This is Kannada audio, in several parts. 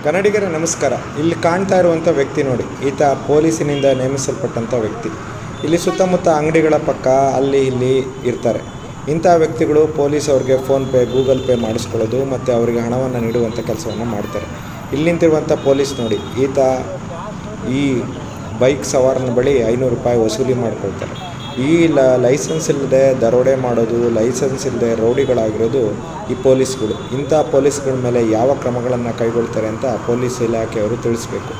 ಕನ್ನಡಿಗರ ನಮಸ್ಕಾರ. ಇಲ್ಲಿ ಕಾಣ್ತಾ ಇರುವಂಥ ವ್ಯಕ್ತಿ ನೋಡಿ, ಈತ ಪೊಲೀಸಿನಿಂದ ನೇಮಿಸಲ್ಪಟ್ಟಂಥ ವ್ಯಕ್ತಿ. ಇಲ್ಲಿ ಸುತ್ತಮುತ್ತ ಅಂಗಡಿಗಳ ಪಕ್ಕ ಅಲ್ಲಿ ಇಲ್ಲಿ ಇರ್ತಾರೆ. ಇಂಥ ವ್ಯಕ್ತಿಗಳು ಪೊಲೀಸ್ ಅವ್ರಿಗೆ ಫೋನ್ಪೇ, ಗೂಗಲ್ ಪೇ ಮಾಡಿಸ್ಕೊಳ್ಳೋದು ಮತ್ತು ಅವರಿಗೆ ಹಣವನ್ನು ನೀಡುವಂಥ ಕೆಲಸವನ್ನು ಮಾಡ್ತಾರೆ. ಇಲ್ಲಿ ನಿಂತಿರುವಂಥ ಪೊಲೀಸ್ ನೋಡಿ, ಈತ ಈ ಬೈಕ್ ಸವಾರನ ಬಳಿ 500 ರೂಪಾಯಿ ವಸೂಲಿ ಮಾಡ್ಕೊಳ್ತಾರೆ. ಈ ಲೈಸೆನ್ಸ್ ಇಲ್ಲದೆ ದರೋಡೆ ಮಾಡೋದು, ಲೈಸೆನ್ಸ್ ಇಲ್ಲದೆ ರೌಡಿಗಳಾಗಿರೋದು ಈ ಪೊಲೀಸ್ಗಳು. ಇಂಥ ಪೊಲೀಸ್ಗಳ ಮೇಲೆ ಯಾವ ಕ್ರಮಗಳನ್ನು ಕೈಗೊಳ್ತಾರೆ ಅಂತ ಪೊಲೀಸ್ ಇಲಾಖೆಯವರು ತಿಳಿಸ್ಬೇಕು.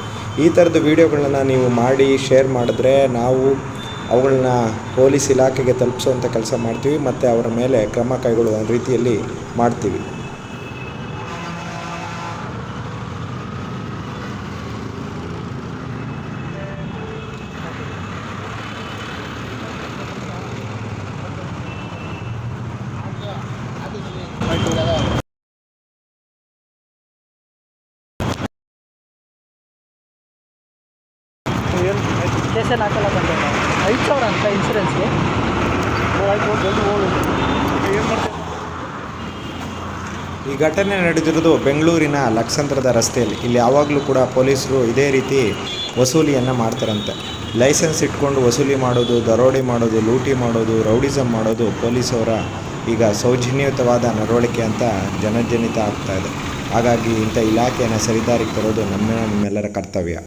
ಈ ಥರದ ವೀಡಿಯೋಗಳನ್ನ ನೀವು ಮಾಡಿ ಶೇರ್ ಮಾಡಿದ್ರೆ ನಾವು ಅವುಗಳನ್ನ ಪೊಲೀಸ್ ಇಲಾಖೆಗೆ ತಲುಪಿಸುವಂಥ ಕೆಲಸ ಮಾಡ್ತೀವಿ ಮತ್ತು ಅವರ ಮೇಲೆ ಕ್ರಮ ಕೈಗೊಳ್ಳುವ ರೀತಿಯಲ್ಲಿ ಮಾಡ್ತೀವಿ. ಸ್ಟೇಷನ್ ಹಾಕಲ್ಲ ಬಂದೆ 5,000 ಅಂತ ಇನ್ಸೂರೆನ್ಸ್ಗೆ. ಈ ಘಟನೆ ನಡೆದಿರೋದು ಬೆಂಗಳೂರಿನ ಲಕ್ಷಾಂತರದ ರಸ್ತೆಯಲ್ಲಿ. ಇಲ್ಲಿ ಯಾವಾಗಲೂ ಕೂಡ ಪೊಲೀಸರು ಇದೇ ರೀತಿ ವಸೂಲಿಯನ್ನು ಮಾಡ್ತಾರಂತೆ. ಲೈಸೆನ್ಸ್ ಇಟ್ಕೊಂಡು ವಸೂಲಿ ಮಾಡೋದು, ದರೋಡೆ ಮಾಡೋದು, ಲೂಟಿ ಮಾಡೋದು, ರೌಡಿಸಮ್ ಮಾಡೋದು ಪೊಲೀಸವರ ಈಗ ಸೌಜನ್ಯಯುತವಾದ ನಡವಳಿಕೆ ಅಂತ ಜನಜನಿತ ಆಗ್ತಾ ಇದೆ. ಹಾಗಾಗಿ ಇಂಥ ಇಲಾಖೆಯನ್ನು ಸರಿದಾರಿಗೆ ತರೋದು ನಿಮ್ಮೆಲ್ಲರ ಕರ್ತವ್ಯ.